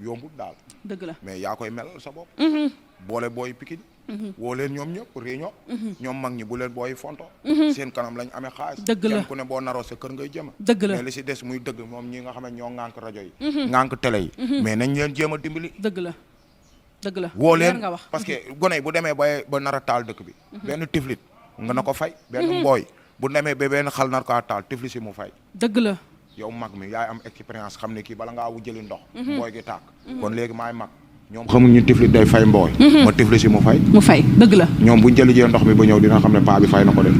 yombul daal. dëgg la mais yaa koy melal sa bopp. boole booy Pikine. woo leen ñoom ñëpp réunion. ñoom mag ñi bu leen booy fonto. seen kanam lañ amee xaalis. dëgg la kenn ku ne boo naroo sa kër ngay jëma. dëgg la mais li si des muy dëgg moom ñi nga xam ne ñoo ŋànk rajo yi. ŋànk télé yi. mais nañ leen jéem a dimbali. dëgg la dëgg la woo leen nga wax parce que gone yi bu demee ba nar a taal dëkk bi. benn tiflit nga na ko fay. benn mbooy bu demee ba benn xal nar kaa taal tiflit si mu fay. dëgg la yow mag mi yaay am expérience xam ne kii bala ngaa wujjali ndox. mbooy gi tàkk. kon léegi maay mag. ñoom xamuñu tiflit day fay mbooy. ma tiflit si mu fay. dëgg la ñoom buñ jëli jee ndox mi ba ñëw dina xam ne paa bi fay na ko def.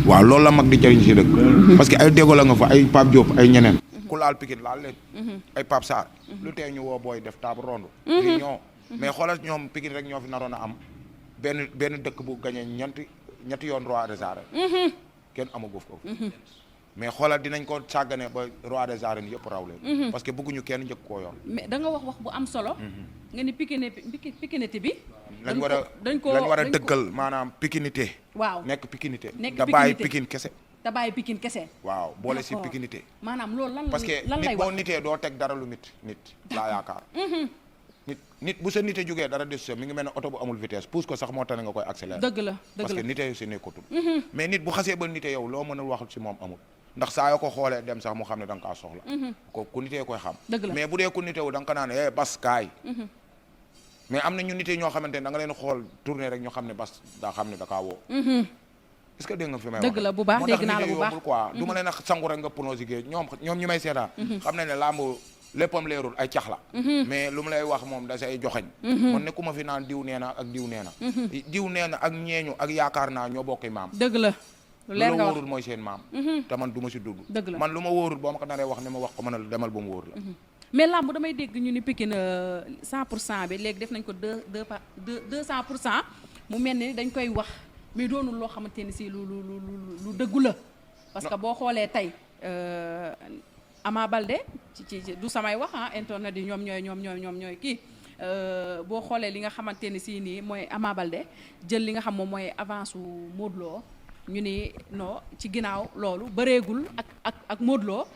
waaw loolu la mag di jëriñ si dëkk. parce que ay déggoo la nga fa ay Pape Diop ay ñeneen. ku laal Pikine laal leen. ay Pape Sarr. lu tee ñu woo booy def table ronde. réunion mais xoolal ñoom Pikine rek ñoo fi naroon a am benn dëkk bu gagné ñetti yoon roi des arènes. kenn amagu ko. mais xoolal dinañ ko sàggane ba roi des arènes yëpp raw leen. parce que bëgguñu kenn njëkk koo yor. mais da nga wax bu am solo. nga ni pikinité bi. lañ war a dëggal maanaam pikinité. waaw nekk pikinité. nekk da bàyyi Pikine kese. te bàyyi Pikine kese. waaw boole si pikinité. maanaam loolu lan lay wax parce que nit boo nitee doo teg dara lu nit laa yaakaar. nit bu sa nite jógee dara des mi ngi mel ne oto bu amul vitesse pousse ko sax moo tax nga koy accélérer. dëgg la parce que nite si nekkatul. mais nit bu xasee ba nite yow loo mën a wax si moom amul. ndax saa yoo ko xoolee dem sax mu xam ne da nga kaa soxla. ku nitee koy xam. mais bu dee ku nitewu da nga ko naan bas kaay. mais am na ñu nite ñoo xamante ne da nga leen xool tourner rek ñu xam ne bas daa xam ne da kaa woo. est-ce que dégg nga fi may wax dëgg la bu baax dégg naa la bu baax moo tax nit yombul quoi du ma leen a sangu rek nga pronosigué ñoom ñi may seetaan. xam nañ ne làmb léppam leerul ay cax la. mais lu mu lay wax moom da say joxañ. man nekkuma fi naan diw nee na ak diw nee na. diw nee na ak ñeeñu ak yaakaar naa ñoo bokki maam. dëgg la lu leer nga wax wóorul mooy seen maam. te man du ma si dugg. dëgg la man lu ma wóorul boo ma ko naree wax ne ma wax ko mën a demal ba mu wóor la. mais làmb damay dégg ñu ni Pikine 100% bi léegi def nañ ko 200% mu mel ni dañ koy wax mais doonul loo xamante ni si lu dëggu la. parce que boo xoolee tey Ama Baldé ci du samay wax internet yi ñoom ñooy kii boo xoolee li nga xamante ni si nii mooy Ama Baldé jël li nga xam moom mooy avance su Modou Lo ñu ni non ci ginnaaw loolu bëreegul ak Modou Lo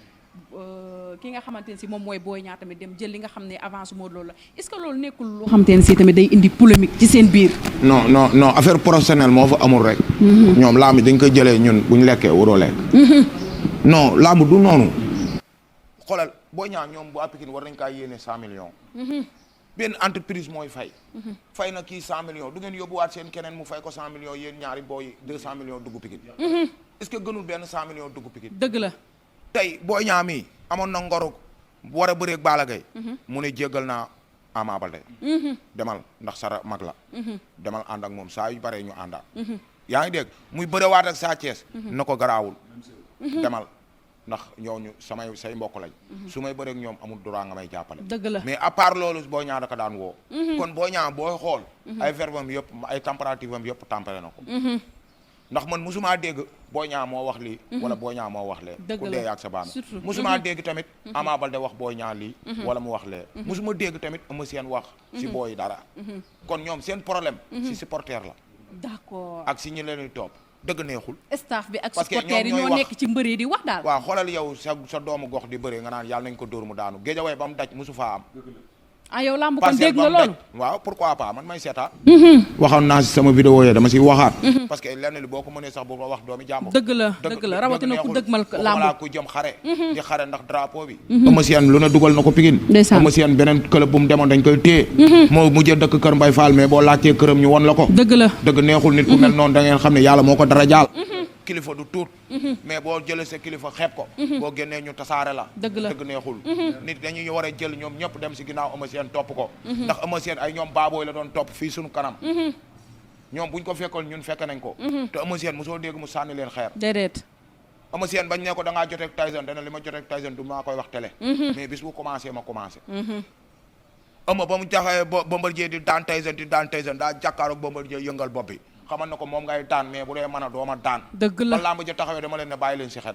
ki nga xamante ne si moom mooy Boy Niang tamit dem jël li nga xam ne avance Modou Lo la est-ce que loolu nekkul loo xamante ne si tamit day indi polémique ci seen biir. non affaire professionnelle moo fa amul rek. ñoom làmb dañ koy jëlee ñun bu ñu lekkee waroo lekk. non làmb du noonu. xoolal Boy Niang ñoom bu Pikine war nañ kaa yéene 100 millions. benn entreprise mooy fay. fay na kii 100 millions du ngeen yóbbuwaat seen keneen mu fay ko 100 millions yéen ñaari booy 200 millions dugg Pikine. est-ce que gënul benn 100 millions dugg Pikine. dëgg la. tey Boy Niang mi amoon na ngoru war a bëreeg Balla Gaye mu ne jéggal naa Ama Baldé demal ndax sara mag la demal ànd ak moom saa yu baree ñu àndaat yaa ngi dégg muy bërewaat ak Sa Thiès na ko garaawul demal ndax ñooñu say mbokk lañ su may bëreeg ñoom amul droit nga may jàppale dëgg la mais à part loolu Boy Niang da ko daan woo kon Boy Niang booy xool ay verbam yëpp ay température am yëpp tempéré na ko ndax man musumaa dégg Boy Niang moo wax lii wala Boy Niang moo wax lee ku dee ak sa baana musumaa dégg tamit Ama Baldé wax Boy Niang lii wala mu wax lee musuma dégg tamit Eumeu Sène wax si booy dara kon ñoom seen problème si supporter la d'accord ak si ñi leen di topp dëgg neexul staff bi ak supporter yi ñoo nekk ci mbër yi di wax daal waaw xoolal yow sa doomu gox di bëree nga naan yàlla nañ ko dóor mu daanu Guédiawaye ba mu daj musu faa am yow lamb kon dégg nga loolu waaw pourquoi pas man may seetaan waxoon naa si sama vidéo yi dama si waxaat parce que lenn li boo ko mënee sax bu ko wax doomi jàmbur dëgg la rawatina ku dëgmal lamb wala ku jëm xare di xare ndax drapeau bi Eumeu Sène lu ne dugal na ko Pikine Eumeu Sène beneen club bu mu demoon dañ koy téye moo mujjee dëkk kër Mbay Fall mais boo laajtee këram ñu won la ko dëgg neexul nit ku mel noonu da ngeen xam ne yàlla moo ko dara jaal kilifa du tuut mais boo jëlee sa kilifa xeeb ko boo génnee ñu tasaare la dëgg neexul nit dañuy war a jël ñoom ñëpp dem si ginnaaw Eumeu Sène topp ko ndax Eumeu Sène ay ñoom baabooy la doon topp fii suñu kanam ñoom buñ ko fekkoon ñun fekk nañ ko te Eumeu Sène mosoo dégg mu sànni leen xeer déedéet Eumeu Sène bañ ne ko da ngaa joteeg Tyson dana li ma joteeg Tyson du maa koy wax télé mais bis bu commencé ma commencé Eumeu ba mu jaxee Bombardier di daan Tyson daa jàkkaaroog Bombardier yëngal bopp bi xamal na ko moom ngay daan mais bu dee mën a dooma daan dëgg la ba làmb ja taxawee dama leen ne bàyyi leen si xel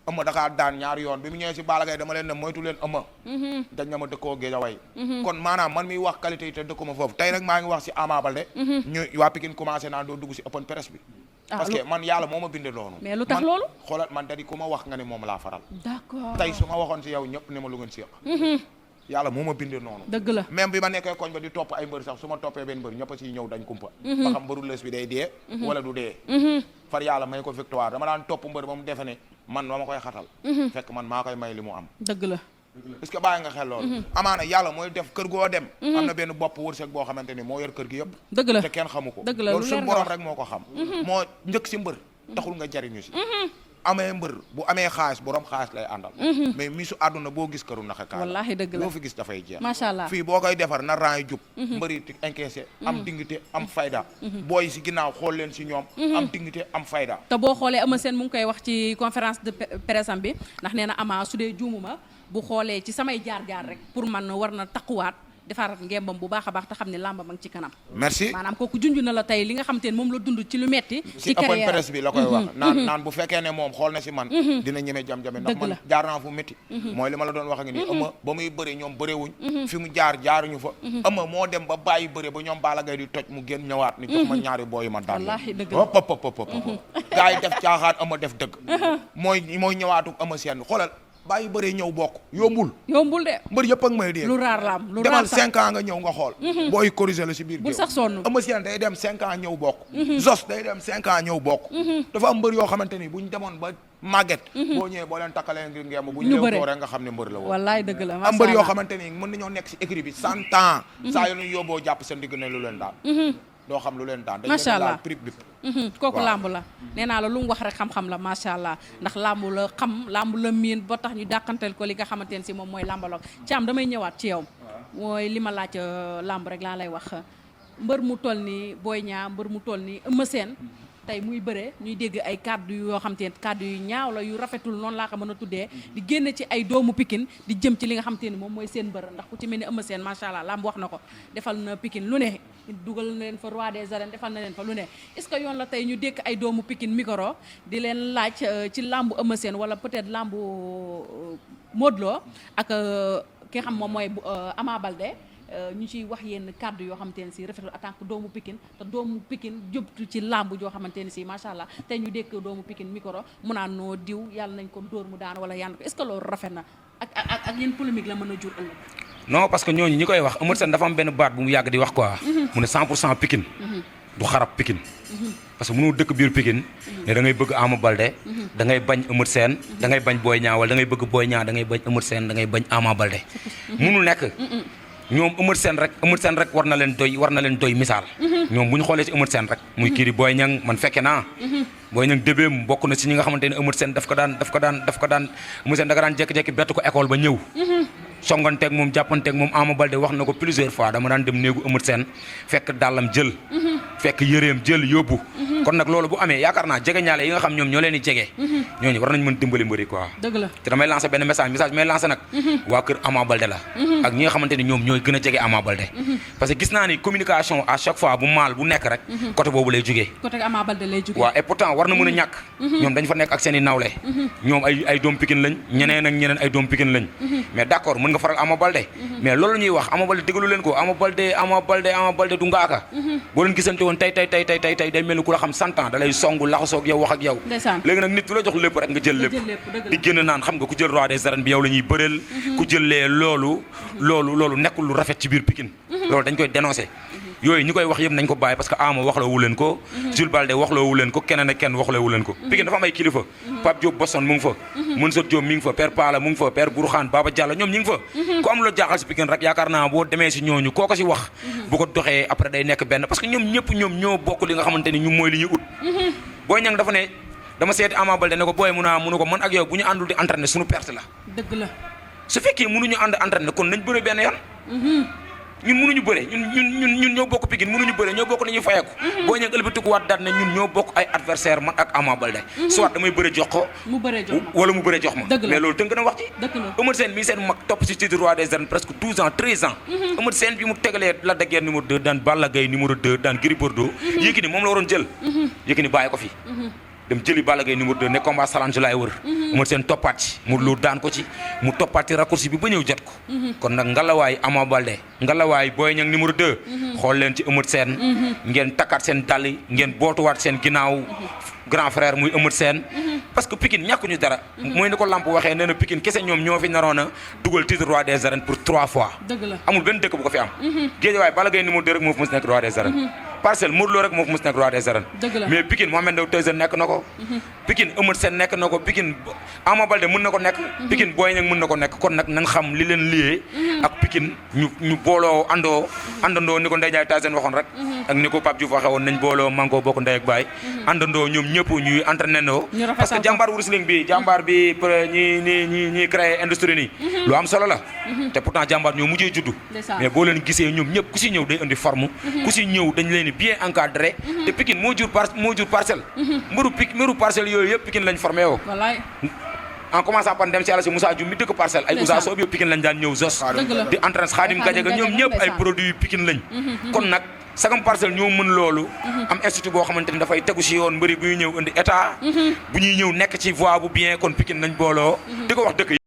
Eumeu dakaa daan ñaari yoon bi mu ñëwee si Balla Gaye dama leen ne moytu leen Eumeu dañ na ma dëkkoo Guédiawaye kon maanaam man miy wax qualité yi te dëkkuma foofu tey rek maa ngi wax si Ama Baldé ñu waa Pikine commencé naa doo dugg si open press bi parce que man yàlla moo ma bindee loonu mais lu tax loolu xoolal man da di ku ma wax nga ne moom laa faral d'accord tey su ma waxoon si yow ñëpp ne ma lu ngeen séq yàlla moo ma bindee noonu. dëgg la même bi ma nekkee koñ ba di topp ay mbër sax su ma toppee benn mbër ñëpp a ciy ñëw dañ kumpa. ba xam mbëru lës bi day dee. wala du dee. far yàlla may ko victoire dama daan topp mbër ba mu defe ne man ma koy xatal. fekk man maa koy may li mu am. dëgg la. est-ce que bàyyi nga xel loolu. amaana yàlla mooy def kër goo dem. am na benn bopp wërsëg boo xamante ni moo yor kër gi yëpp. dëgg la te kenn xamu ko. dëgg la loolu suñu borom rek moo ko xam. moo njëkk si mbër taxul nga jariñu si. amee mbër bu amee xaalis borom xaalis lay àndal. mais misu àdduna boo gis këru naxe kaay. wallaahi dëgg la loo fi gis dafay jeex. macha allah fii boo koy defar na rang yi jub. mbëri encaissé am dignité am fayda. booy si ginnaaw xool leen si ñoom. am dignité am fayda. te boo xoolee Eumeu Sène mu ngi koy wax ci conférence de presse am bi ndax nee na Ama su dee juumuma bu xoolee ci samay jaar-jaar rek pour man war na takkuwaat defaraat ngembam bu baax a baax te xam ne làmba ma ngi ci kanam. merci maanaam kooku junj na la tey li nga xamante ne moom la dund ci lu metti ci open carrière presse bi la koy wax naan bu fekkee ne moom xool na si man dina ñeme jam-jame ndax man jaar naa fu métti mooy li ma la doon wax ngi nii Eumeu ba muy bëri ñoom bëreewuñ fi mu jaaruñu fa Eumeu moo dem ba bàyyi bëre ba ñoom Balla Gaye di toj mu génn ñëwaat ni jox ma ñaari booyi ma daan hop gars yi def caaxaan Eumeu def dëgg mooy ñëwaatu Eumeu Sène xoolal bàyyi bëree ñëw bokk yombul de mbër yëpp ak may dee lu raar la am lu demal 5 ans nga ñëw nga xool booy corriger la si biir bul sax sonn Eumeu Sène day dem 5 ans ñëw bokk Zos day dem 5 ans ñëw bokk dafa am mbër yoo xamante ni buñ demoon ba màgget boo ñëwee boo leen takkalee ngir ngeem buñ ñëw rek nga xam ne mbër la woon wallaay dëgg la am mbër yoo xamante ni mën nañoo nekk si écurie bi 100 ans saa yu ñu yóbboo jàpp seen digg ne lu leen daan doo xam lu leen daan macha allah prix bi kooku làmb la nee naa la lu mu wax rek xam-xam la macha allah ndax làmb la xam làmb la miin ba tax ñu dàqanteel ko li nga xamante ne si moom mooy làmbaloog Thiam damay ñëwaat ci yow mooy li ma laaj làmb rek laa lay wax mbër mu toll nii Boy Niang mbër mu toll nii Eumeu Sène tey muy bëre ñuy dégg ay kàddu yoo xam te ne kàddu yu ñaaw la yu rafetul noonu laa ko mën a tuddee di génn ci ay doomu Pikine di jëm ci li nga xam te ne moom mooy seen mbër ndax ku ci mel ni Eumeu Sène macha allah lamb wax na ko defal na Pikine lu ne dugal na leen fa roi des arènes defal na leen fa lu ne est-ce que yoon la tey ñu dékk ay doomu Pikine micro di leen laaj ci lambu Eumeu Sène wala peut-être lambu Modou Lo ak ki nga xam moom mooy Ama Baldé ñu ciy wax yenn kàddu yoo xamante ne si rafetlu en tant que doomu Pikine te doomu Pikine jubtu ci làmb joo xamante ne si macha allah te ñu dékk doomu Pikine micro mu naan noo diw yàlla nañ ko dóor mu daan wala yàlla ko est-ce que loolu rafet na ak yéen polémique la mën a jur ëllëg. non parce que ñooñu ñi koy wax Eumeu Sène dafa am benn baat bu mu yàgg di wax quoi. mu ne 100% Pikine. du xarab Pikine. parce que mënoo dëkk biir Pikine ne da ngay bëgg Ama Baldé da ngay bañ Eumeu Sène da ngay bañ Boy Niang wala da ngay bëgg Boy Niang da ngay bañ Eumeu Sène da ngay bañ Ama Baldé mënul nekk. ñoom Eumeu Sène rek war na leen doy misaal ñoom bu ñu xoolee ci Eumeu Sène rek muy kii di Boy Niang man fekke naa Boy Niang débee mu bokk na ci ñi nga xamante ne Eumeu Sène daf ko daan Eumeu Sène da nga daan jékki-jékki bett ko école ba ñëw songanteeg moom jàppanteeg moom Ama Baldé wax na ko plusieurs fois dama daan dem néegu Eumeu Sène fekk dàllam jël fekk yëreem jël yóbbu kon nag loolu bu amee yaakaar naa jege ñaale yi nga xam ñoom ñoo leen di jege ñooñu war nañ mën dimbali mbëri quoi dëgg la te damay lancer benn message may lancer nag waa kër Ama Baldé la ak ñi nga xamante ni ñoom ñooy gën a jege Ama Baldé parce que gis naa ni communication à chaque fois bu maal bu nekk rek côté boobu lay jugee côté Ama Baldé lay jugee waaw et pourtant war na mën a ñàkk ñoom dañ fa nekk ak seen i nawle ñoom ay doom Pikine lañ ñeneen ak ñeneen ay doom Pikine lañ mais d'accord mën nga faral Ama Baldé mais loolu ñuy wax Ama Baldé déglu leen ko Ama Baldé du ngaaka boo leen gisante woon tey day mel ni ku la xam 100 ans da lay songu laxasoog yow wax ak yow léegi nag nit du la jox lépp rek nga jël lépp di génn naan xam nga ku jël roi des arènes bi yow la ñuy bëreel ku jëlee loolu nekkul lu rafet ci biir Pikine loolu dañ koy dénoncer yooyu ñi koy wax yëpp nañ ko bàyyi parce que Ama waxloowu leen ko Jules Baldé waxloowu leen ko keneen ak kenn waxloowu leen ko Pikine dafa am ay kilifa Pape Diop Boston mu ngi fa Mansour Diop mi ngi fa Père Pala mu ngi fa Père Bourkhane Baba Diallo ñoom ñi ngi fa ku am la jaaxal si Pikine rek yaakaar naa boo demee si ñooñu koo ko si wax bu ko doxee après day nekk benn parce que ñoom ñoo bokk li nga xamante ni ñu mooy li ñuy ut Boy Niang dafa ne dama seeti Ama Baldé ne ko booy mu ko man ak yow bu ñu àndul di entraîner suñu perte la dëgg la su fekkee mënuñu ànd entraîner kon nañ bëre benn yoon ñun mënuñu bëre ñun ñoo bokk Pikine mënuñu bëre ñoo bokk nañuy fayeku Boy Niang ëlbatikuwaat daat ne ñun ñoo bokk ay adversaire man ak Ama Baldé soit damay bëre jox ko wala mu bëre jox ma mais loolu tënk na wax ci Eumeu Sène mii seen mag topp ci titre roi des arènes presque 12 ans 13 ans Eumeu Sène bi mu tegalee Lac de Guiers numéro 2 daan Balla Gaye numéro 2 daan Gris Bordeaux Yékini moom la waroon jël Yékini bàyyi ko fi dem jëli Balla Gaye numéro 2 ne combat salange laay wër Eumeu Sène toppaat ci mu lu daan ko ci mu toppaat ci raccourci bi ba ñëw jot ko kon nag ngalawaay Ama Baldé ngalawaay Boy Niang numéro 2 xool leen ci Eumeu Sène ngeen takkaat seen dàll ngeen bootuwaat seen ginnaaw grand frère muy Eumeu Sène parce que Pikine ñàkkuñu dara mooy ni ko Lamp waxee nee na Pikine kese ñoom ñoo fi naroon a dugal titre roi des arènes pour 3 fois amul benn dëkk bu ko fi am Guédiawaye Balla Gaye numéro 2 rek moo fi mës nekk roi des arènes Parcelles Modou Lo rek moo fi mës nekk roi des arènes mais Pikine Mohamed Ndao Tyson nekk na ko Pikine Eumeu Sène nekk na ko Pikine Ama Baldé mën na ko nekk Pikine Boy Niang mën na ko nekk kon nag nañ xam li leen liyee ak Pikine ñu booloo àndandoo ni ko Ndeye Ndiaye Tyson waxoon rek ak ni ko Pape Diouf waxee woon nañ booloo manko bokk ndey ak baay àndandoo ñoom ñëpp ñuy entraîné ndoo parce que jàmbaar wrestling bi jàmbaar bi ñi créé industrie nii lu am solo la te pourtant jàmbaar ñoo mujjee juddu mais boo leen gisee ñoom ñëpp ku si ñëw day indi forme ku si ñëw dañ leen bien encadré te Pikine moo jur Parcelles mbiru Parcelles yooyu yëpp Pikine lañ formé woo en commençant par dem si yàlla si Moussa Dioum mi dëkk Parcelles ay Ousa Sow yëpp Pikine lañ daan ñëw Zos di entraîné Khadim Gadiaga ñoom ñëpp ay produits Pikine lañ kon nag sagam Parcelles ñoo mën loolu am institut boo xamante ni dafay tegu si yoon mbëri bu ñuy ñëw indi état bu ñuy ñëw nekk ci voie bu bien kon Pikine nañ booloo di ko wax dëkk